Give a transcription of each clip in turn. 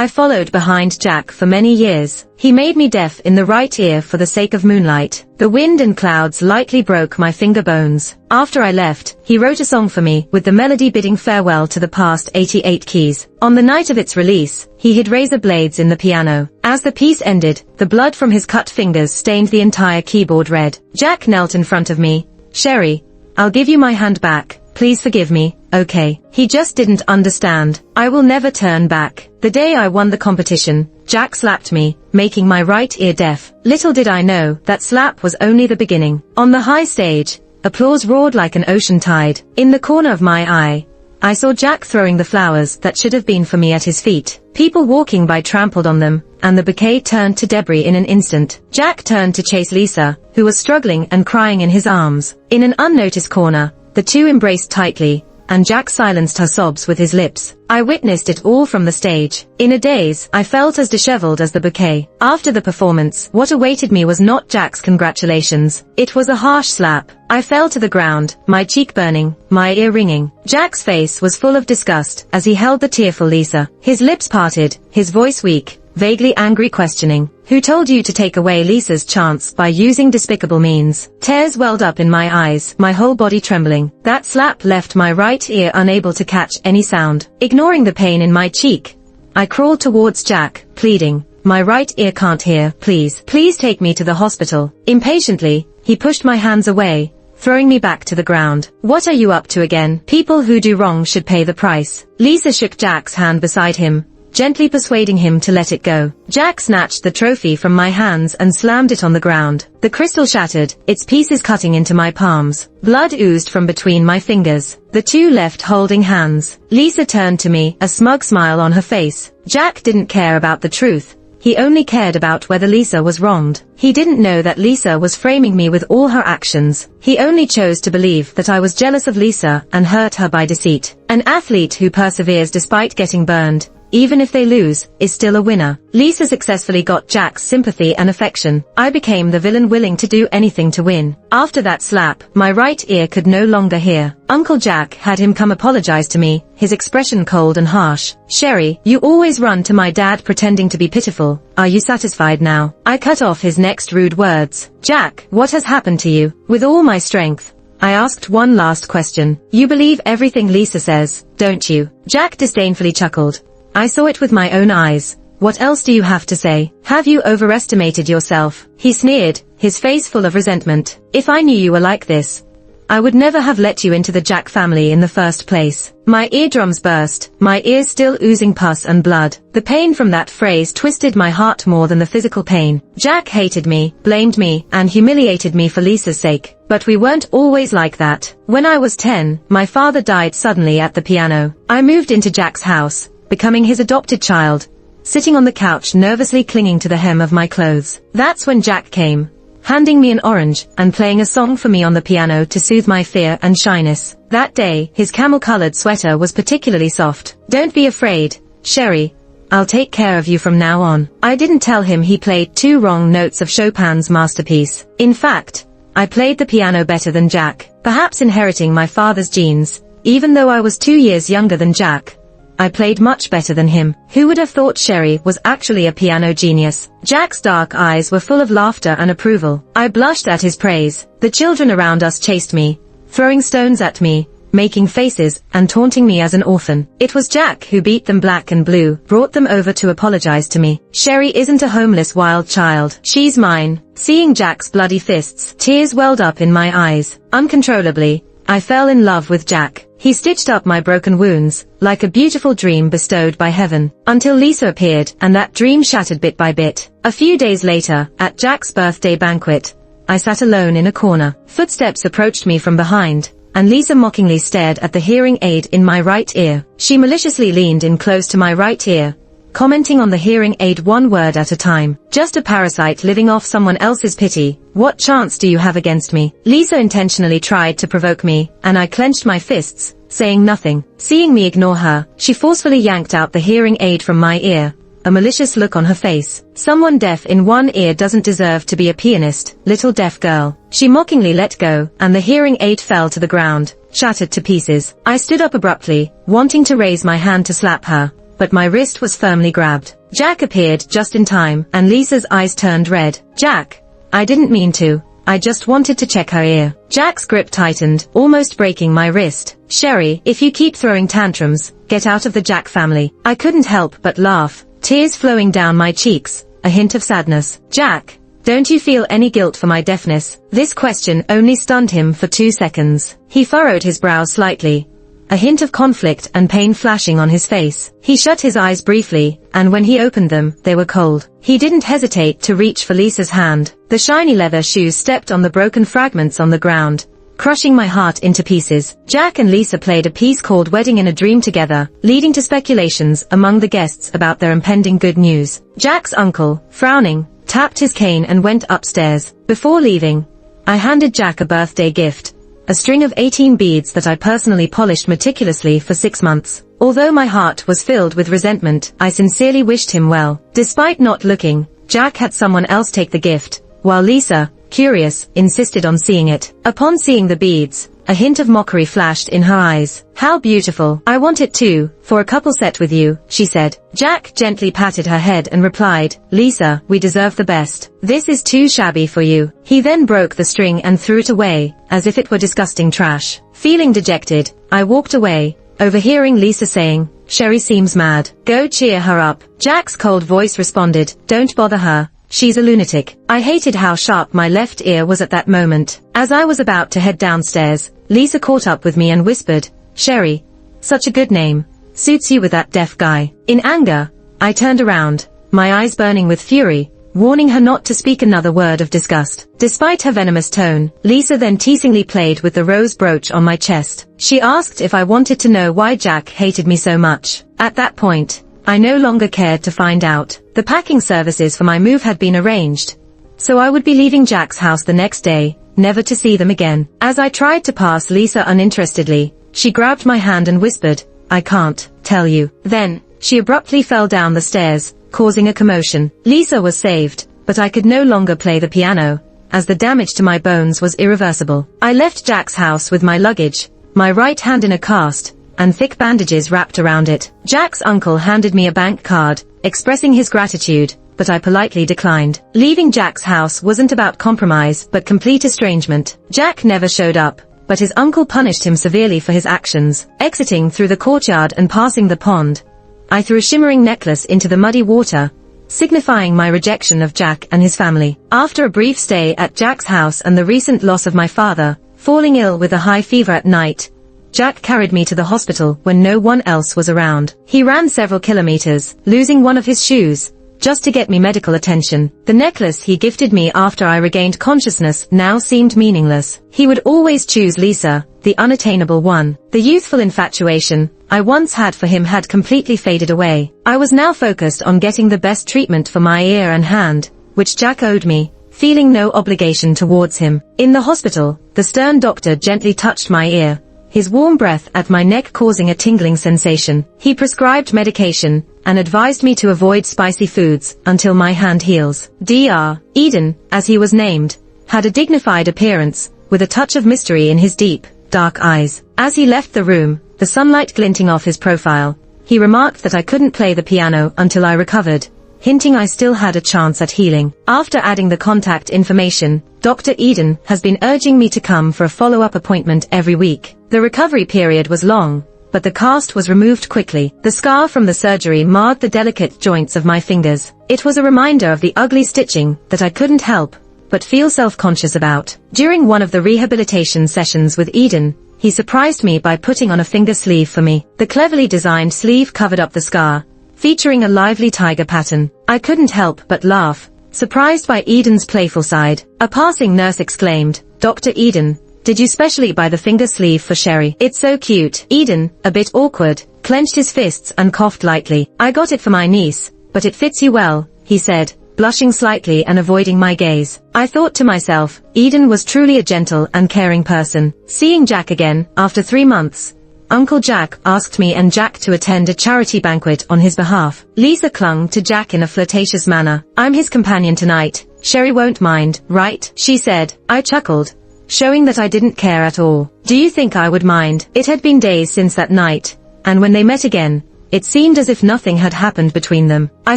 I followed behind Jack for many years. He made me deaf in the right ear for the sake of moonlight. The wind and clouds lightly broke my finger bones. After I left, he wrote a song for me, with the melody bidding farewell to the past 88 keys. On the night of its release, he hid razor blades in the piano. As the piece ended, the blood from his cut fingers stained the entire keyboard red. Jack knelt in front of me. "Sherry, I'll give you my hand back. Please forgive me, okay?" He just didn't understand. I will never turn back. The day I won the competition, Jack slapped me, making my right ear deaf. Little did I know that slap was only the beginning. On the high stage, applause roared like an ocean tide. In the corner of my eye, I saw Jack throwing the flowers that should have been for me at his feet. People walking by trampled on them, and the bouquet turned to debris in an instant. Jack turned to chase Lisa, who was struggling and crying in his arms. In an unnoticed corner, the two embraced tightly, and Jack silenced her sobs with his lips. I witnessed it all from the stage. In a daze, I felt as disheveled as the bouquet. After the performance, what awaited me was not Jack's congratulations. It was a harsh slap. I fell to the ground, my cheek burning, my ear ringing. Jack's face was full of disgust as he held the tearful Lisa. His lips parted, his voice weak, vaguely angry, questioning, "Who told you to take away Lisa's chance by using despicable means?" Tears welled up in my eyes, my whole body trembling. That slap left my right ear unable to catch any sound. Ignoring the pain in my cheek, I crawled towards Jack, pleading, "My right ear can't hear, please. Please take me to the hospital." Impatiently, he pushed my hands away, throwing me back to the ground. "What are you up to again? People who do wrong should pay the price." Lisa shook Jack's hand beside him, gently persuading him to let it go. Jack snatched the trophy from my hands and slammed it on the ground. The crystal shattered, its pieces cutting into my palms. Blood oozed from between my fingers. The two left holding hands. Lisa turned to me, a smug smile on her face. Jack didn't care about the truth. He only cared about whether Lisa was wronged. He didn't know that Lisa was framing me with all her actions. He only chose to believe that I was jealous of Lisa and hurt her by deceit. An athlete who perseveres despite getting burned, even if they lose, is still a winner. Lisa successfully got Jack's sympathy and affection. I became the villain willing to do anything to win. After that slap, my right ear could no longer hear. Uncle Jack had him come apologize to me, his expression cold and harsh. "Sherry, you always run to my dad pretending to be pitiful. Are you satisfied now?" I cut off his next rude words. "Jack, what has happened to you?" With all my strength, I asked one last question. "You believe everything Lisa says, don't you?" Jack disdainfully chuckled. "I saw it with my own eyes. What else do you have to say? Have you overestimated yourself?" He sneered, his face full of resentment. "If I knew you were like this, I would never have let you into the Jack family in the first place." My eardrums burst, my ears still oozing pus and blood. The pain from that phrase twisted my heart more than the physical pain. Jack hated me, blamed me, and humiliated me for Lisa's sake. But we weren't always like that. When I was 10, my father died suddenly at the piano. I moved into Jack's house, becoming his adopted child, sitting on the couch nervously clinging to the hem of my clothes. That's when Jack came, handing me an orange and playing a song for me on the piano to soothe my fear and shyness. That day, his camel-colored sweater was particularly soft. "Don't be afraid, Sherry. I'll take care of you from now on." I didn't tell him he played 2 wrong notes of Chopin's masterpiece. In fact, I played the piano better than Jack, perhaps inheriting my father's genes. Even though I was 2 years younger than Jack, I played much better than him. Who would have thought Sherry was actually a piano genius? Jack's dark eyes were full of laughter and approval. I blushed at his praise. The children around us chased me, throwing stones at me, making faces, and taunting me as an orphan. It was Jack who beat them black and blue, brought them over to apologize to me. "Sherry isn't a homeless wild child. She's mine." Seeing Jack's bloody fists, tears welled up in my eyes. Uncontrollably, I fell in love with Jack. He stitched up my broken wounds, like a beautiful dream bestowed by heaven, until Lisa appeared, and that dream shattered bit by bit. A few days later, at Jack's birthday banquet, I sat alone in a corner. Footsteps approached me from behind, and Lisa mockingly stared at the hearing aid in my right ear. She maliciously leaned in close to my right ear, commenting on the hearing aid one word at a time. "Just a parasite living off someone else's pity. What chance do you have against me?" Lisa intentionally tried to provoke me, and I clenched my fists, saying nothing. Seeing me ignore her, she forcefully yanked out the hearing aid from my ear, a malicious look on her face. "Someone deaf in one ear doesn't deserve to be a pianist, little deaf girl." She mockingly let go, and the hearing aid fell to the ground, shattered to pieces. I stood up abruptly, wanting to raise my hand to slap her, but my wrist was firmly grabbed. Jack appeared just in time, and Lisa's eyes turned red. Jack, I didn't mean to. I just wanted to check her ear. Jack's grip tightened, almost breaking my wrist. Sherry, if you keep throwing tantrums, get out of the Jack family. I couldn't help but laugh, tears flowing down my cheeks, a hint of sadness. Jack, don't you feel any guilt for my deafness? This question only stunned him for 2 seconds. He furrowed his brow slightly, a hint of conflict and pain flashing on his face. He shut his eyes briefly, and when he opened them, they were cold. He didn't hesitate to reach for Lisa's hand. The shiny leather shoes stepped on the broken fragments on the ground, crushing my heart into pieces. Jack and Lisa played a piece called Wedding in a Dream together, leading to speculations among the guests about their impending good news. Jack's uncle, frowning, tapped his cane and went upstairs. Before leaving, I handed Jack a birthday gift, a string of 18 beads that I personally polished meticulously for 6 months. Although my heart was filled with resentment, I sincerely wished him well. Despite not looking, Jack had someone else take the gift, while Lisa, curious, insisted on seeing it. Upon seeing the beads, a hint of mockery flashed in her eyes. How beautiful. I want it too, for a couple set with you, she said. Jack gently patted her head and replied, Lisa, we deserve the best. This is too shabby for you. He then broke the string and threw it away, as if it were disgusting trash. Feeling dejected, I walked away, overhearing Lisa saying, Sherry seems mad. Go cheer her up. Jack's cold voice responded, don't bother her. She's a lunatic. I hated how sharp my left ear was at that moment. As I was about to head downstairs, Lisa caught up with me and whispered, Sherry, such a good name. Suits you with that deaf guy. In anger, I turned around, my eyes burning with fury, warning her not to speak another word of disgust. Despite her venomous tone, Lisa then teasingly played with the rose brooch on my chest. She asked if I wanted to know why Jack hated me so much. At that point, I no longer cared to find out. The packing services for my move had been arranged, so I would be leaving Jack's house the next day, never to see them again. As I tried to pass Lisa uninterestedly, she grabbed my hand and whispered, I can't tell you. Then, she abruptly fell down the stairs, causing a commotion. Lisa was saved, but I could no longer play the piano, as the damage to my bones was irreversible. I left Jack's house with my luggage, my right hand in a cast, and thick bandages wrapped around it. Jack's uncle handed me a bank card, expressing his gratitude, but I politely declined. Leaving Jack's house wasn't about compromise, but complete estrangement. Jack never showed up, but his uncle punished him severely for his actions. Exiting through the courtyard and passing the pond, I threw a shimmering necklace into the muddy water, signifying my rejection of Jack and his family. After a brief stay at Jack's house and the recent loss of my father, falling ill with a high fever at night, Jack carried me to the hospital when no one else was around. He ran several kilometers, losing one of his shoes, just to get me medical attention. The necklace he gifted me after I regained consciousness now seemed meaningless. He would always choose Lisa, the unattainable one. The youthful infatuation I once had for him had completely faded away. I was now focused on getting the best treatment for my ear and hand, which Jack owed me, feeling no obligation towards him. In the hospital, the stern doctor gently touched my ear, his warm breath at my neck causing a tingling sensation. He prescribed medication and advised me to avoid spicy foods until my hand heals. Dr. Eden, as he was named, had a dignified appearance, with a touch of mystery in his deep, dark eyes. As he left the room, the sunlight glinting off his profile, he remarked that I couldn't play the piano until I recovered, hinting I still had a chance at healing. After adding the contact information, Dr. Eden has been urging me to come for a follow-up appointment every week. The recovery period was long, but the cast was removed quickly. The scar from the surgery marred the delicate joints of my fingers. It was a reminder of the ugly stitching that I couldn't help but feel self-conscious about. During one of the rehabilitation sessions with Eden, he surprised me by putting on a finger sleeve for me. The cleverly designed sleeve covered up the scar, featuring a lively tiger pattern. I couldn't help but laugh, surprised by Eden's playful side. A passing nurse exclaimed, Dr. Eden, did you specially buy the finger sleeve for Sherry? It's so cute. Eden, a bit awkward, clenched his fists and coughed lightly. I got it for my niece, but it fits you well, he said, blushing slightly and avoiding my gaze. I thought to myself, Eden was truly a gentle and caring person. Seeing Jack again, after 3 months, Uncle Jack asked me and Jack to attend a charity banquet on his behalf. Lisa clung to Jack in a flirtatious manner. I'm his companion tonight. Sherry won't mind, right? She said. I chuckled, showing that I didn't care at all. Do you think I would mind? It had been days since that night, and when they met again, it seemed as if nothing had happened between them. I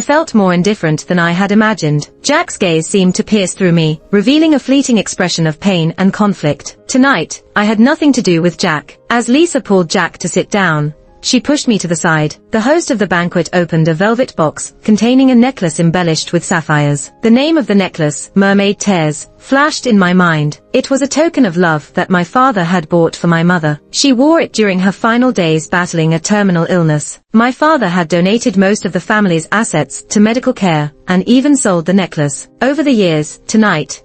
felt more indifferent than I had imagined. Jack's gaze seemed to pierce through me, revealing a fleeting expression of pain and conflict. Tonight, I had nothing to do with Jack. As Lisa pulled Jack to sit down, she pushed me to the side. The host of the banquet opened a velvet box containing a necklace embellished with sapphires. The name of the necklace, Mermaid Tears, flashed in my mind. It was a token of love that my father had bought for my mother. She wore it during her final days battling a terminal illness. My father had donated most of the family's assets to medical care, and even sold the necklace. Over the years, tonight,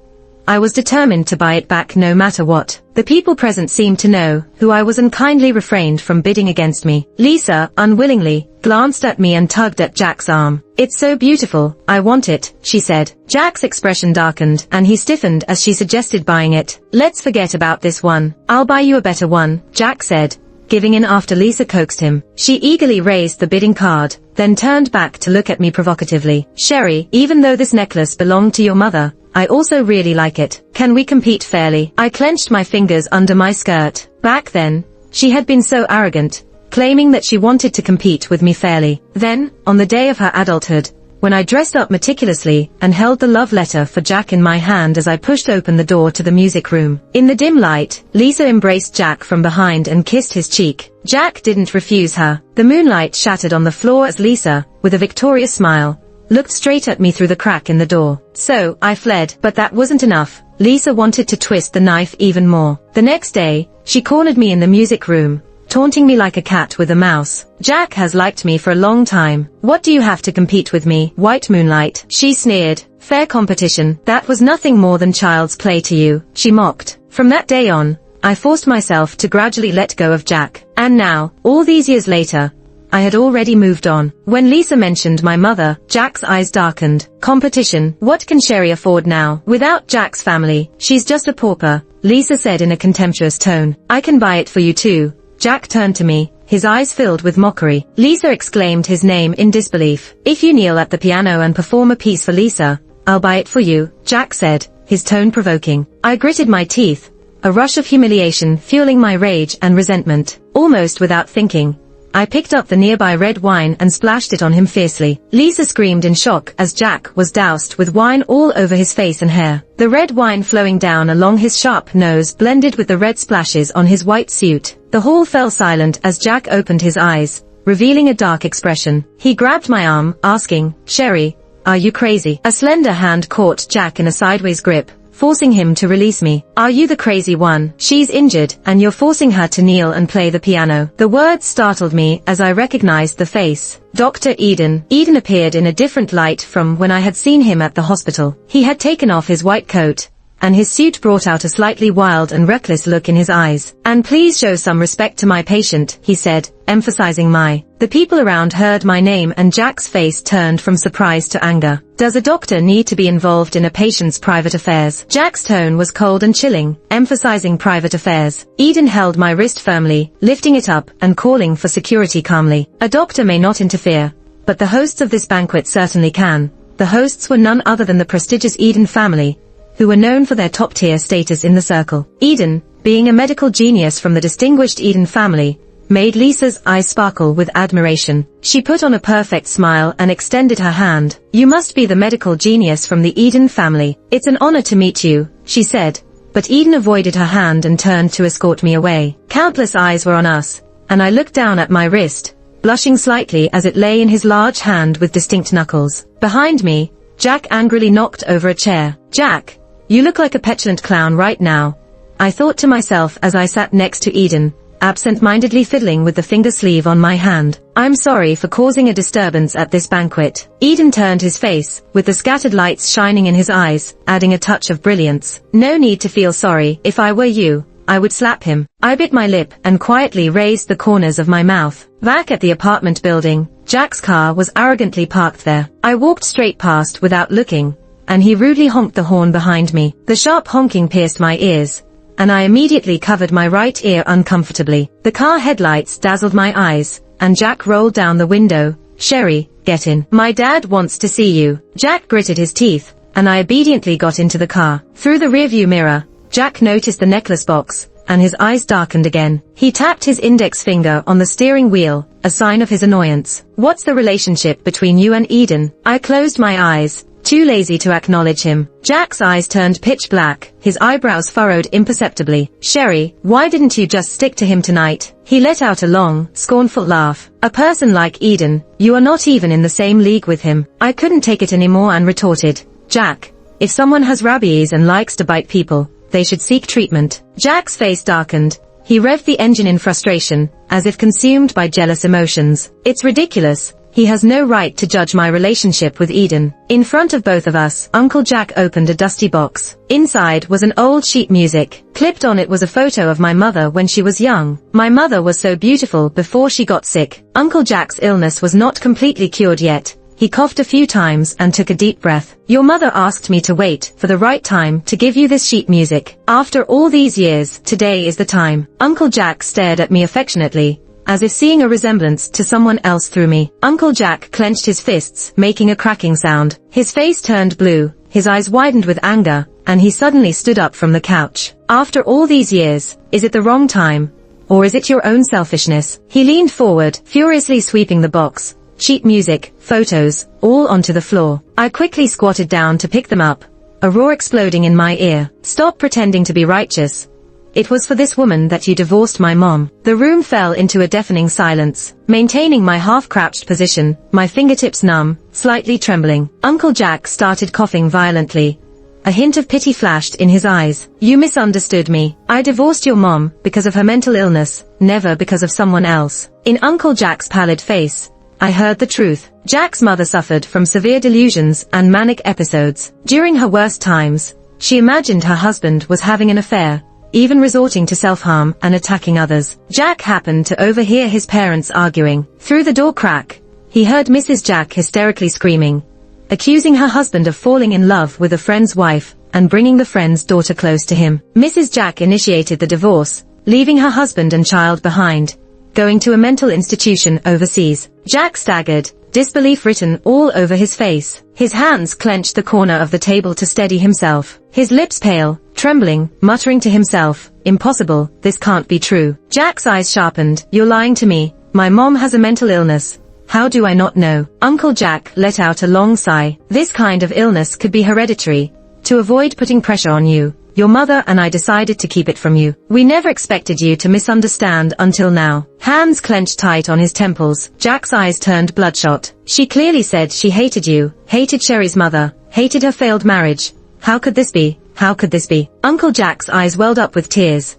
I was determined to buy it back no matter what. The people present seemed to know who I was and kindly refrained from bidding against me. Lisa, unwillingly, glanced at me and tugged at Jack's arm. "It's so beautiful, I want it," she said. Jack's expression darkened, and he stiffened as she suggested buying it. "Let's forget about this one. I'll buy you a better one," Jack said, giving in after Lisa coaxed him. She eagerly raised the bidding card, then turned back to look at me provocatively. "Sherry, even though this necklace belonged to your mother, I also really like it. Can we compete fairly?" I clenched my fingers under my skirt. Back then, she had been so arrogant, claiming that she wanted to compete with me fairly. Then, on the day of her adulthood, when I dressed up meticulously and held the love letter for Jack in my hand as I pushed open the door to the music room. In the dim light, Lisa embraced Jack from behind and kissed his cheek. Jack didn't refuse her. The moonlight shattered on the floor as Lisa, with a victorious smile, looked straight at me through the crack in the door. So, I fled, but that wasn't enough. Lisa wanted to twist the knife even more. The next day, she cornered me in the music room, taunting me like a cat with a mouse. "Jack has liked me for a long time. What do you have to compete with me, white moonlight?" she sneered. "Fair competition, that was nothing more than child's play to you," she mocked. From that day on, I forced myself to gradually let go of Jack. And now, all these years later, I had already moved on. When Lisa mentioned my mother, Jack's eyes darkened. "Competition, what can Sherry afford now? Without Jack's family, she's just a pauper," Lisa said in a contemptuous tone. "I can buy it for you too." Jack turned to me, his eyes filled with mockery. Lisa exclaimed his name in disbelief. "If you kneel at the piano and perform a piece for Lisa, I'll buy it for you," Jack said, his tone provoking. I gritted my teeth, a rush of humiliation fueling my rage and resentment. Almost without thinking, I picked up the nearby red wine and splashed it on him fiercely. Lisa screamed in shock as Jack was doused with wine all over his face and hair. The red wine flowing down along his sharp nose blended with the red splashes on his white suit. The hall fell silent as Jack opened his eyes, revealing a dark expression. He grabbed my arm, asking, "Sherry, are you crazy?" A slender hand caught Jack in a sideways grip, forcing him to release me. "Are you the crazy one? She's injured, and you're forcing her to kneel and play the piano." The words startled me as I recognized the face. Dr. Eden. Eden appeared in a different light from when I had seen him at the hospital. He had taken off his white coat, and his suit brought out a slightly wild and reckless look in his eyes. "And please show some respect to my patient," he said, emphasizing my. The people around heard my name and Jack's face turned from surprise to anger. "Does a doctor need to be involved in a patient's private affairs?" Jack's tone was cold and chilling, emphasizing private affairs. Eden held my wrist firmly, lifting it up and calling for security calmly. "A doctor may not interfere, but the hosts of this banquet certainly can." The hosts were none other than the prestigious Eden family, who were known for their top-tier status in the circle. Eden, being a medical genius from the distinguished Eden family, made Lisa's eyes sparkle with admiration. She put on a perfect smile and extended her hand. "You must be the medical genius from the Eden family. It's an honor to meet you," she said, but Eden avoided her hand and turned to escort me away. Countless eyes were on us, and I looked down at my wrist, blushing slightly as it lay in his large hand with distinct knuckles. Behind me, Jack angrily knocked over a chair. "Jack, you look like a petulant clown right now," I thought to myself as I sat next to Eden, absent-mindedly fiddling with the finger sleeve on my hand. "I'm sorry for causing a disturbance at this banquet." Eden turned his face, with the scattered lights shining in his eyes, adding a touch of brilliance. "No need to feel sorry. If I were you, I would slap him." I bit my lip and quietly raised the corners of my mouth. Back at the apartment building, Jack's car was arrogantly parked there. I walked straight past without looking, and he rudely honked the horn behind me. The sharp honking pierced my ears, and I immediately covered my right ear uncomfortably. The car headlights dazzled my eyes, and Jack rolled down the window. "Sherry, get in. My dad wants to see you." Jack gritted his teeth, and I obediently got into the car. Through the rearview mirror, Jack noticed the necklace box, and his eyes darkened again. He tapped his index finger on the steering wheel, a sign of his annoyance. "What's the relationship between you and Eden?" I closed my eyes, too lazy to acknowledge him. Jack's eyes turned pitch black, his eyebrows furrowed imperceptibly. "Sherry, why didn't you just stick to him tonight?" He let out a long, scornful laugh. "A person like Eden, you are not even in the same league with him." I couldn't take it anymore and retorted, "Jack, if someone has rabies and likes to bite people, they should seek treatment." Jack's face darkened. He revved the engine in frustration, as if consumed by jealous emotions. "It's ridiculous. He has no right to judge my relationship with Eden." In front of both of us, Uncle Jack opened a dusty box. Inside was an old sheet music. Clipped on it was a photo of my mother when she was young. My mother was so beautiful before she got sick. Uncle Jack's illness was not completely cured yet. He coughed a few times and took a deep breath. "Your mother asked me to wait for the right time to give you this sheet music. After all these years, today is the time." Uncle Jack stared at me affectionately, as if seeing a resemblance to someone else through me. Uncle Jack clenched his fists, making a cracking sound. His face turned blue, his eyes widened with anger, and he suddenly stood up from the couch. "After all these years, is it the wrong time? Or is it your own selfishness?" He leaned forward, furiously sweeping the box. Sheet music, photos, all onto the floor. I quickly squatted down to pick them up, a roar exploding in my ear. "Stop pretending to be righteous. It was for this woman that you divorced my mom." The room fell into a deafening silence, maintaining my half-crouched position, my fingertips numb, slightly trembling. Uncle Jack started coughing violently. A hint of pity flashed in his eyes. "You misunderstood me. I divorced your mom because of her mental illness, never because of someone else." In Uncle Jack's pallid face, I heard the truth. Jack's mother suffered from severe delusions and manic episodes. During her worst times, she imagined her husband was having an affair, even resorting to self-harm and attacking others. Jack happened to overhear his parents arguing. Through the door crack, he heard Mrs. Jack hysterically screaming, accusing her husband of falling in love with a friend's wife and bringing the friend's daughter close to him. Mrs. Jack initiated the divorce, leaving her husband and child behind, going to a mental institution overseas. Jack staggered, disbelief written all over his face. His hands clenched the corner of the table to steady himself. His lips pale, trembling, muttering to himself, "Impossible, this can't be true." Jack's eyes sharpened. "You're lying to me. My mom has a mental illness. How do I not know?" Uncle Jack let out a long sigh. "This kind of illness could be hereditary. To avoid putting pressure on you, your mother and I decided to keep it from you. We never expected you to misunderstand until now." Hands clenched tight on his temples, Jack's eyes turned bloodshot. "She clearly said she hated you, hated Sherry's mother, hated her failed marriage. How could this be? How could this be?" Uncle Jack's eyes welled up with tears.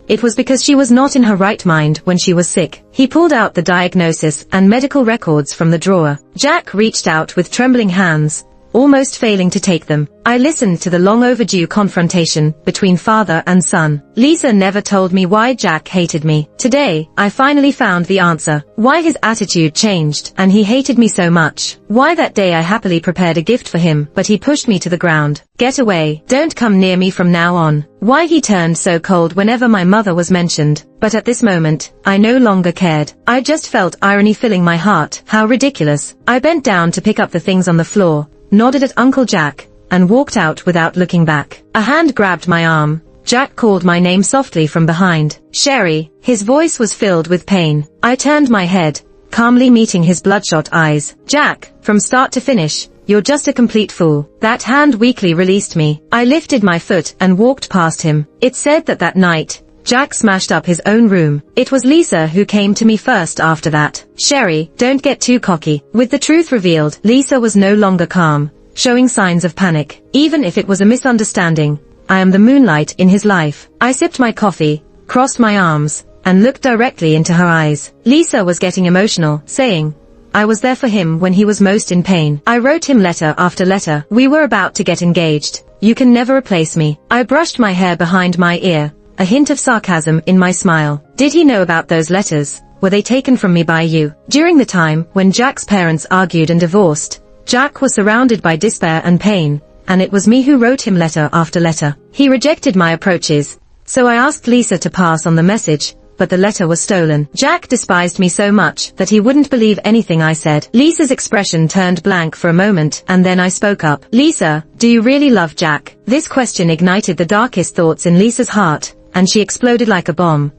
"It was because she was not in her right mind when she was sick." He pulled out the diagnosis and medical records from the drawer. Jack reached out with trembling hands, almost failing to take them. I listened to the long overdue confrontation between father and son. Lisa never told me why Jack hated me. Today, I finally found the answer. Why his attitude changed and he hated me so much. Why that day I happily prepared a gift for him, but he pushed me to the ground. "Get away. Don't come near me from now on." Why he turned so cold whenever my mother was mentioned. But at this moment, I no longer cared. I just felt irony filling my heart. How ridiculous. I bent down to pick up the things on the floor, nodded at Uncle Jack, and walked out without looking back. A hand grabbed my arm. Jack called my name softly from behind. "Sherry." His voice was filled with pain. I turned my head, calmly meeting his bloodshot eyes. "Jack, from start to finish, you're just a complete fool." That hand weakly released me. I lifted my foot and walked past him. It said that night, Jack smashed up his own room. It was Lisa who came to me first after that. "Sherry, don't get too cocky." With the truth revealed, Lisa was no longer calm, showing signs of panic. Even if it was a misunderstanding, I am the moonlight in his life. I sipped my coffee, crossed my arms, and looked directly into her eyes. Lisa was getting emotional, saying, "I was there for him when he was most in pain. I wrote him letter after letter. We were about to get engaged. You can never replace me." I brushed my hair behind my ear, a hint of sarcasm in my smile. "Did he know about those letters? Were they taken from me by you?" During the time when Jack's parents argued and divorced, Jack was surrounded by despair and pain, and it was me who wrote him letter after letter. He rejected my approaches, so I asked Lisa to pass on the message, but the letter was stolen. Jack despised me so much that he wouldn't believe anything I said. Lisa's expression turned blank for a moment, and then I spoke up. "Lisa, do you really love Jack?" This question ignited the darkest thoughts in Lisa's heart, and she exploded like a bomb.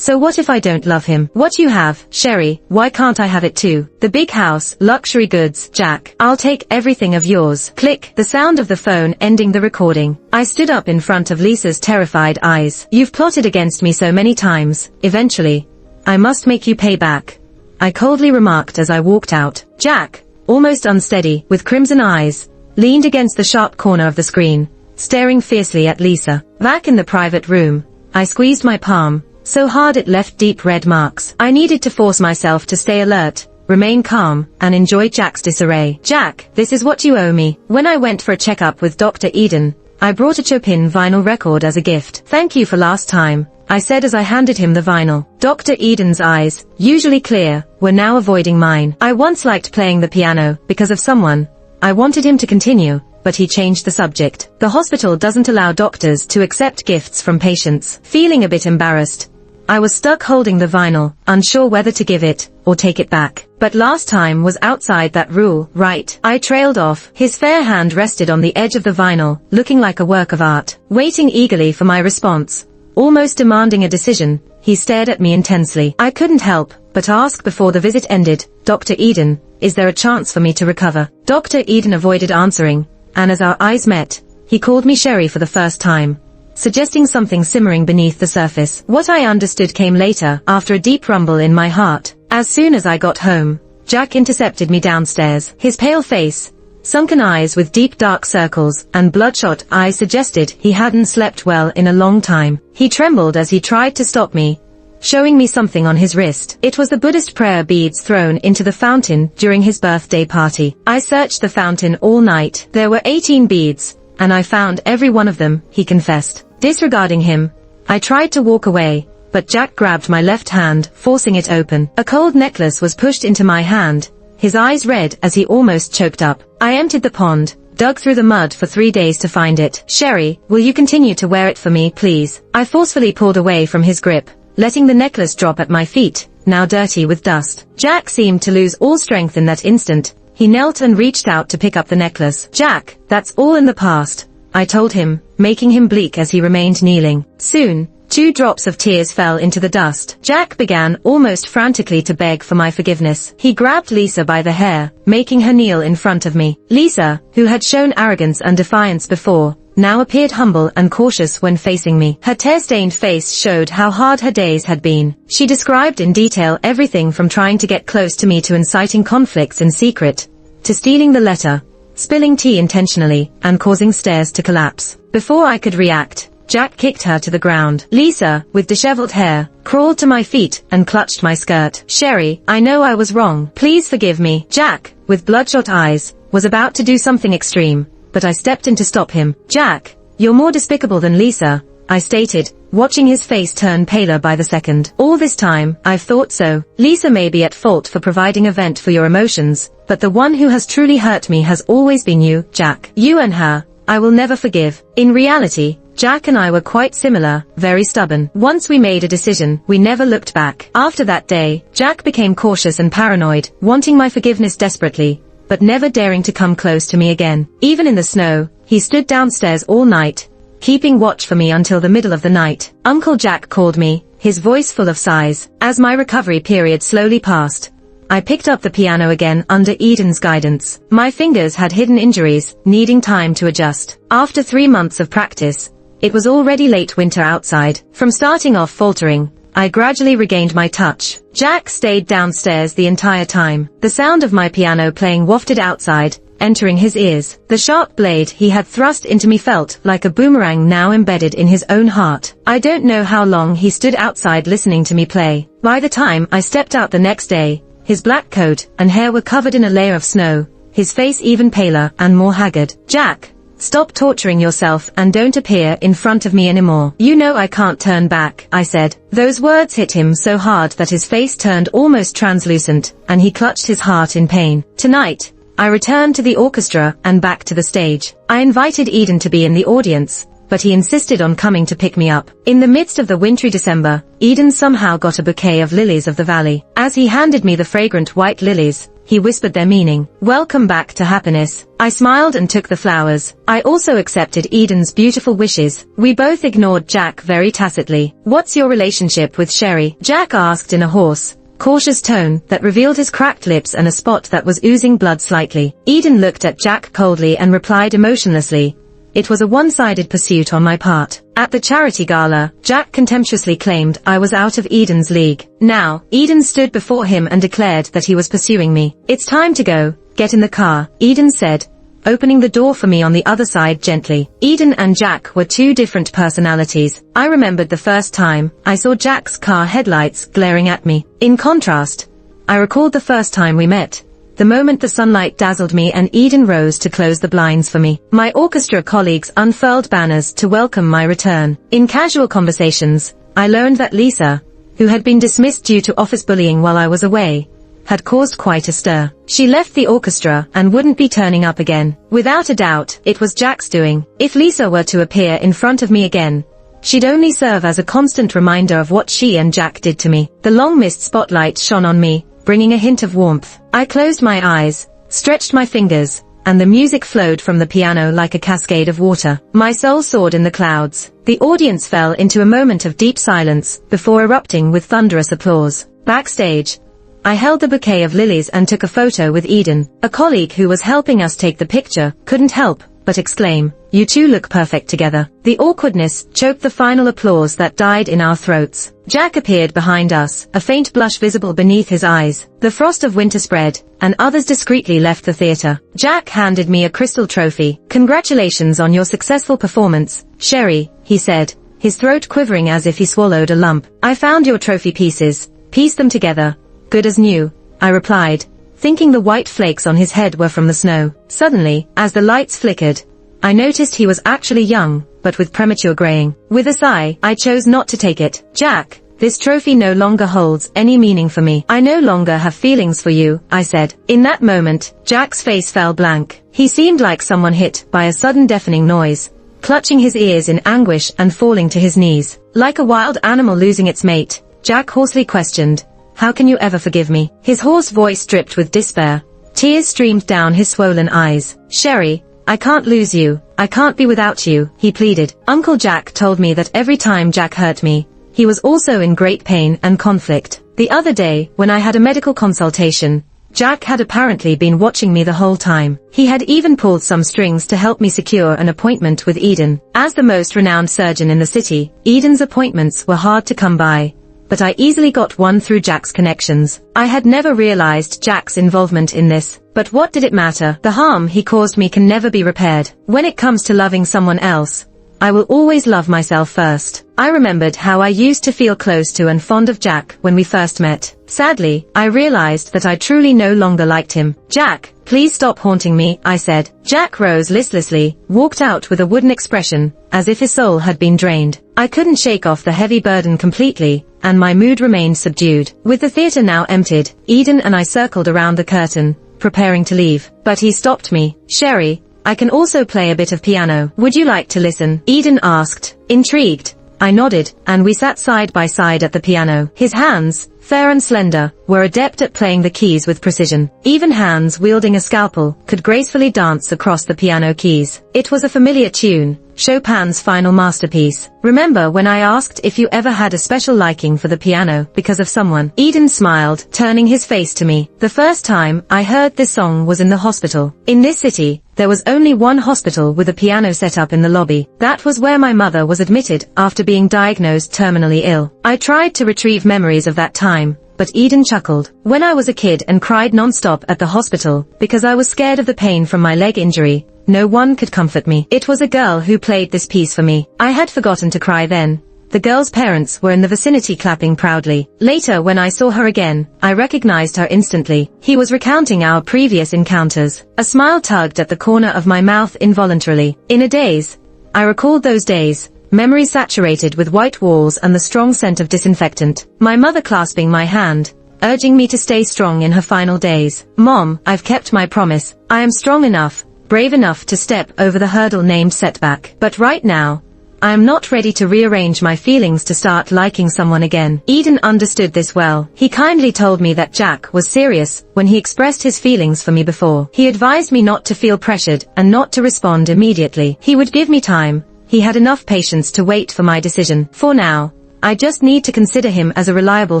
So what if I don't love him? What you have, Sherry, why can't I have it too? The big house, luxury goods, Jack. I'll take everything of yours. Click, the sound of the phone ending the recording. I stood up in front of Lisa's terrified eyes. You've plotted against me so many times. Eventually, I must make you pay back, I coldly remarked as I walked out. Jack, almost unsteady, with crimson eyes, leaned against the sharp corner of the screen, staring fiercely at Lisa. Back in the private room, I squeezed my palm, so hard it left deep red marks. I needed to force myself to stay alert, remain calm, and enjoy Jack's disarray. Jack, this is what you owe me. When I went for a checkup with Dr. Eden, I brought a Chopin vinyl record as a gift. Thank you for last time, I said as I handed him the vinyl. Dr. Eden's eyes, usually clear, were now avoiding mine. I once liked playing the piano, because of someone. I wanted him to continue, but he changed the subject. The hospital doesn't allow doctors to accept gifts from patients. Feeling a bit embarrassed, I was stuck holding the vinyl, unsure whether to give it, or take it back. But last time was outside that rule, right? I trailed off. His fair hand rested on the edge of the vinyl, looking like a work of art. Waiting eagerly for my response, almost demanding a decision, he stared at me intensely. I couldn't help but ask before the visit ended, Dr. Eden, is there a chance for me to recover? Dr. Eden avoided answering, and as our eyes met, he called me Sherry for the first time, suggesting something simmering beneath the surface. What I understood came later, after a deep rumble in my heart. As soon as I got home, Jack intercepted me downstairs. His pale face, sunken eyes with deep dark circles, and bloodshot eyes suggested he hadn't slept well in a long time. He trembled as he tried to stop me, showing me something on his wrist. It was the Buddhist prayer beads thrown into the fountain during his birthday party. I searched the fountain all night. There were 18 beads, and I found every one of them, he confessed. Disregarding him, I tried to walk away, but Jack grabbed my left hand, forcing it open. A cold necklace was pushed into my hand, his eyes red as he almost choked up. I emptied the pond, dug through the mud for 3 days to find it. Sherry, will you continue to wear it for me, please? I forcefully pulled away from his grip, letting the necklace drop at my feet, now dirty with dust. Jack seemed to lose all strength in that instant. He knelt and reached out to pick up the necklace. Jack, that's all in the past, I told him, making him bleak as he remained kneeling. Soon, 2 drops of tears fell into the dust. Jack began almost frantically to beg for my forgiveness. He grabbed Lisa by the hair, making her kneel in front of me. Lisa, who had shown arrogance and defiance before, now appeared humble and cautious when facing me. Her tear-stained face showed how hard her days had been. She described in detail everything from trying to get close to me to inciting conflicts in secret, to stealing the letter, spilling tea intentionally, and causing stairs to collapse. Before I could react, Jack kicked her to the ground. Lisa, with disheveled hair, crawled to my feet and clutched my skirt. Sherry, I know I was wrong. Please forgive me. Jack, with bloodshot eyes, was about to do something extreme, but I stepped in to stop him. Jack, you're more despicable than Lisa, I stated, watching his face turn paler by the second. All this time, I've thought so. Lisa may be at fault for providing a vent for your emotions, but the one who has truly hurt me has always been you, Jack. You and her, I will never forgive. In reality, Jack and I were quite similar, very stubborn. Once we made a decision, we never looked back. After that day, Jack became cautious and paranoid, wanting my forgiveness desperately, but never daring to come close to me again. Even in the snow, he stood downstairs all night, keeping watch for me until the middle of the night. Uncle Jack called me, his voice full of sighs. As my recovery period slowly passed, I picked up the piano again under Eden's guidance. My fingers had hidden injuries, needing time to adjust. After 3 months of practice, it was already late winter outside. From starting off faltering, I gradually regained my touch. Jack stayed downstairs the entire time. The sound of my piano playing wafted outside, entering his ears. The sharp blade he had thrust into me felt like a boomerang now embedded in his own heart. I don't know how long he stood outside listening to me play. By the time I stepped out the next day, his black coat and hair were covered in a layer of snow, his face even paler and more haggard. Jack, stop torturing yourself and don't appear in front of me anymore. You know I can't turn back, I said. Those words hit him so hard that his face turned almost translucent, and he clutched his heart in pain. Tonight, I returned to the orchestra and back to the stage. I invited Eden to be in the audience, but he insisted on coming to pick me up. In the midst of the wintry December, Eden somehow got a bouquet of lilies of the valley. As he handed me the fragrant white lilies, he whispered their meaning. Welcome back to happiness. I smiled and took the flowers. I also accepted Eden's beautiful wishes. We both ignored Jack very tacitly. What's your relationship with Sherry? Jack asked in a hoarse, cautious tone that revealed his cracked lips and a spot that was oozing blood slightly. Eden looked at Jack coldly and replied emotionlessly, it was a one-sided pursuit on my part. At the charity gala, Jack contemptuously claimed I was out of Eden's league. Now, Eden stood before him and declared that he was pursuing me. It's time to go, get in the car, Eden said, opening the door for me on the other side gently. Eden and Jack were two different personalities. I remembered the first time I saw Jack's car headlights glaring at me. In contrast, I recalled the first time we met. The moment the sunlight dazzled me and Eden rose to close the blinds for me. My orchestra colleagues unfurled banners to welcome my return. In casual conversations, I learned that Lisa, who had been dismissed due to office bullying while I was away, had caused quite a stir. She left the orchestra and wouldn't be turning up again. Without a doubt, it was Jack's doing. If Lisa were to appear in front of me again, she'd only serve as a constant reminder of what she and Jack did to me. The long mist spotlight shone on me, bringing a hint of warmth. I closed my eyes, stretched my fingers, and the music flowed from the piano like a cascade of water. My soul soared in the clouds. The audience fell into a moment of deep silence before erupting with thunderous applause. Backstage, I held the bouquet of lilies and took a photo with Eden. A colleague who was helping us take the picture couldn't help but exclaim, you two look perfect together. The awkwardness choked the final applause that died in our throats. Jack appeared behind us, a faint blush visible beneath his eyes. The frost of winter spread, and others discreetly left the theater. Jack handed me a crystal trophy. Congratulations on your successful performance, Sherry, he said, his throat quivering as if he swallowed a lump. I found your trophy pieces, pieced them together. Good as new, I replied, thinking the white flakes on his head were from the snow. Suddenly, as the lights flickered, I noticed he was actually young, but with premature graying. With a sigh, I chose not to take it. Jack, this trophy no longer holds any meaning for me. I no longer have feelings for you, I said. In that moment, Jack's face fell blank. He seemed like someone hit by a sudden deafening noise, clutching his ears in anguish and falling to his knees. Like a wild animal losing its mate, Jack hoarsely questioned, how can you ever forgive me? His hoarse voice dripped with despair. Tears streamed down his swollen eyes. Sherry, I can't lose you. I can't be without you, he pleaded. Uncle Jack told me that every time Jack hurt me, he was also in great pain and conflict. The other day, when I had a medical consultation, Jack had apparently been watching me the whole time. He had even pulled some strings to help me secure an appointment with Eden. As the most renowned surgeon in the city, Eden's appointments were hard to come by, but I easily got one through Jack's connections. I had never realized Jack's involvement in this, but what did it matter? The harm he caused me can never be repaired. When it comes to loving someone else, I will always love myself first. I remembered how I used to feel close to and fond of Jack when we first met. Sadly, I realized that I truly no longer liked him. Jack, please stop haunting me, I said. Jack rose listlessly, walked out with a wooden expression, as if his soul had been drained. I couldn't shake off the heavy burden completely, and my mood remained subdued. With the theater now emptied, Eden and I circled around the curtain, preparing to leave. But he stopped me. Sherry, I can also play a bit of piano. Would you like to listen? Eden asked. Intrigued, I nodded, and we sat side by side at the piano. His hands, fair and slender, were adept at playing the keys with precision. Even hands wielding a scalpel could gracefully dance across the piano keys. It was a familiar tune, Chopin's final masterpiece. Remember when I asked if you ever had a special liking for the piano because of someone? Eden smiled, turning his face to me. The first time I heard this song was in the hospital. In this city, there was only one hospital with a piano set up in the lobby. That was where my mother was admitted after being diagnosed terminally ill. I tried to retrieve memories of that time, but Eden chuckled. When I was a kid and cried non-stop at the hospital because I was scared of the pain from my leg injury, no one could comfort me. It was a girl who played this piece for me. I had forgotten to cry then. The girl's parents were in the vicinity clapping proudly. Later when I saw her again, I recognized her instantly. He was recounting our previous encounters. A smile tugged at the corner of my mouth involuntarily. In a daze, I recalled those days, memories saturated with white walls and the strong scent of disinfectant. My mother clasping my hand, urging me to stay strong in her final days. Mom, I've kept my promise. I am strong enough, brave enough to step over the hurdle named setback. But right now, I am not ready to rearrange my feelings to start liking someone again. Eden understood this well. He kindly told me that Jack was serious when he expressed his feelings for me before. He advised me not to feel pressured and not to respond immediately. He would give me time. He had enough patience to wait for my decision. For now, I just need to consider him as a reliable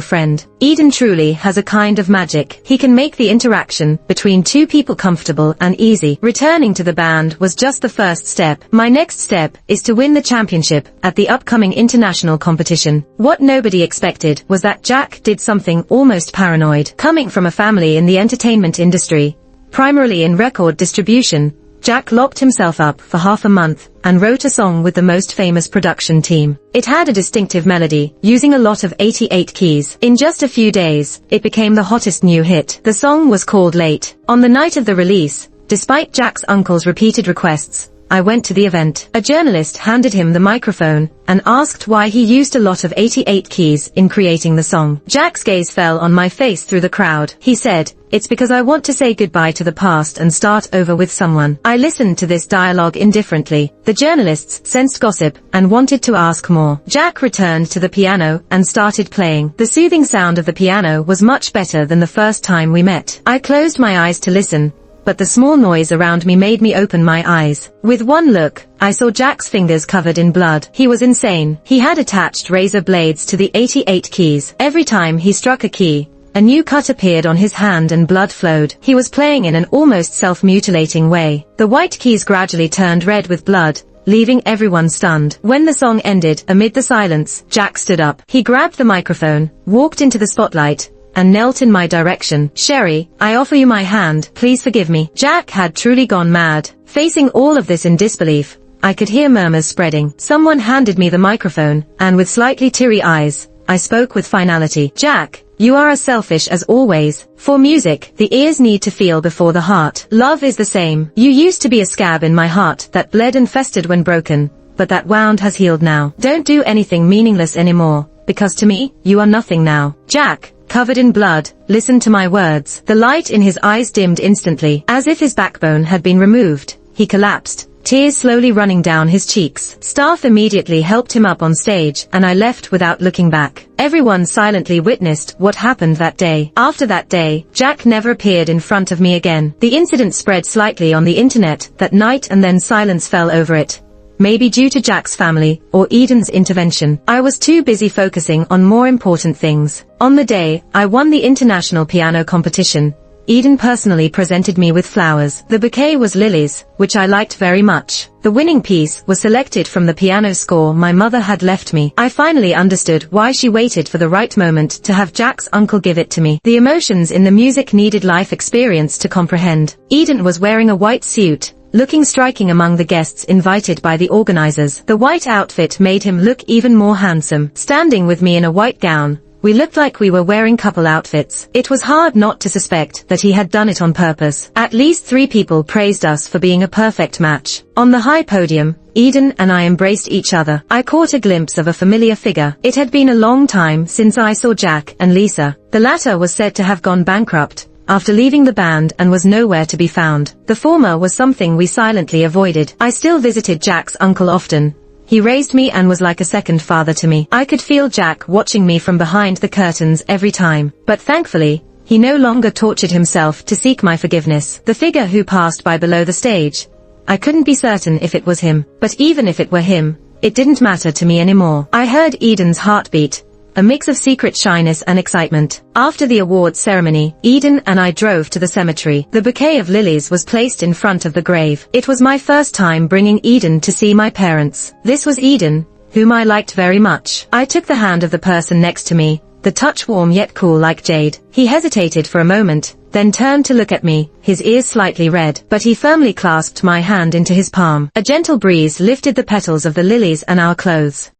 friend. Eden truly has a kind of magic. He can make the interaction between two people comfortable and easy. Returning to the band was just the first step. My next step is to win the championship at the upcoming international competition. What nobody expected was that Jack did something almost paranoid. Coming from a family in the entertainment industry, primarily in record distribution, Jack locked himself up for half a month and wrote a song with the most famous production team. It had a distinctive melody, using a lot of 88 keys. In just a few days, it became the hottest new hit. The song was called Late. On the night of the release, despite Jack's uncle's repeated requests, I went to the event. A journalist handed him the microphone and asked why he used a lot of 88 keys in creating the song. Jack's gaze fell on my face through the crowd. He said, "It's because I want to say goodbye to the past and start over with someone." I listened to this dialogue indifferently. The journalists sensed gossip and wanted to ask more. Jack returned to the piano and started playing. The soothing sound of the piano was much better than the first time we met. I closed my eyes to listen, but the small noise around me made me open my eyes. With one look, I saw Jack's fingers covered in blood. He was insane. He had attached razor blades to the 88 keys. Every time he struck a key, a new cut appeared on his hand and blood flowed. He was playing in an almost self-mutilating way. The white keys gradually turned red with blood, leaving everyone stunned. When the song ended, amid the silence, Jack stood up. He grabbed the microphone, walked into the spotlight, and knelt in my direction. "Sherry, I offer you my hand, please forgive me." Jack had truly gone mad. Facing all of this in disbelief, I could hear murmurs spreading. Someone handed me the microphone, and with slightly teary eyes, I spoke with finality. "Jack, you are as selfish as always. For music, the ears need to feel before the heart. Love is the same. You used to be a scab in my heart that bled and festered when broken, but that wound has healed now. Don't do anything meaningless anymore, because to me, you are nothing now." Jack, covered in blood, listened to my words. The light in his eyes dimmed instantly, as if his backbone had been removed. He collapsed, tears slowly running down his cheeks. Staff immediately helped him up on stage, and I left without looking back. Everyone silently witnessed what happened that day. After that day, Jack never appeared in front of me again. The incident spread slightly on the internet that night, and then silence fell over it. Maybe due to Jack's family, or Eden's intervention. I was too busy focusing on more important things. On the day I won the international piano competition, Eden personally presented me with flowers. The bouquet was lilies, which I liked very much. The winning piece was selected from the piano score my mother had left me. I finally understood why she waited for the right moment to have Jack's uncle give it to me. The emotions in the music needed life experience to comprehend. Eden was wearing a white suit, looking striking among the guests invited by the organizers. The white outfit made him look even more handsome. Standing with me in a white gown, we looked like we were wearing couple outfits. It was hard not to suspect that he had done it on purpose. At least 3 people praised us for being a perfect match. On the high podium, Eden and I embraced each other. I caught a glimpse of a familiar figure. It had been a long time since I saw Jack and Lisa. The latter was said to have gone bankrupt after leaving the band and was nowhere to be found. The former was something we silently avoided. I still visited Jack's uncle often. He raised me and was like a second father to me. I could feel Jack watching me from behind the curtains every time. But thankfully, he no longer tortured himself to seek my forgiveness. The figure who passed by below the stage, I couldn't be certain if it was him. But even if it were him, it didn't matter to me anymore. I heard Eden's heartbeat, a mix of secret shyness and excitement. After the awards ceremony, Eden and I drove to the cemetery. The bouquet of lilies was placed in front of the grave. It was my first time bringing Eden to see my parents. This was Eden, whom I liked very much. I took the hand of the person next to me, the touch warm yet cool like jade. He hesitated for a moment, then turned to look at me, his ears slightly red, but he firmly clasped my hand into his palm. A gentle breeze lifted the petals of the lilies and our clothes.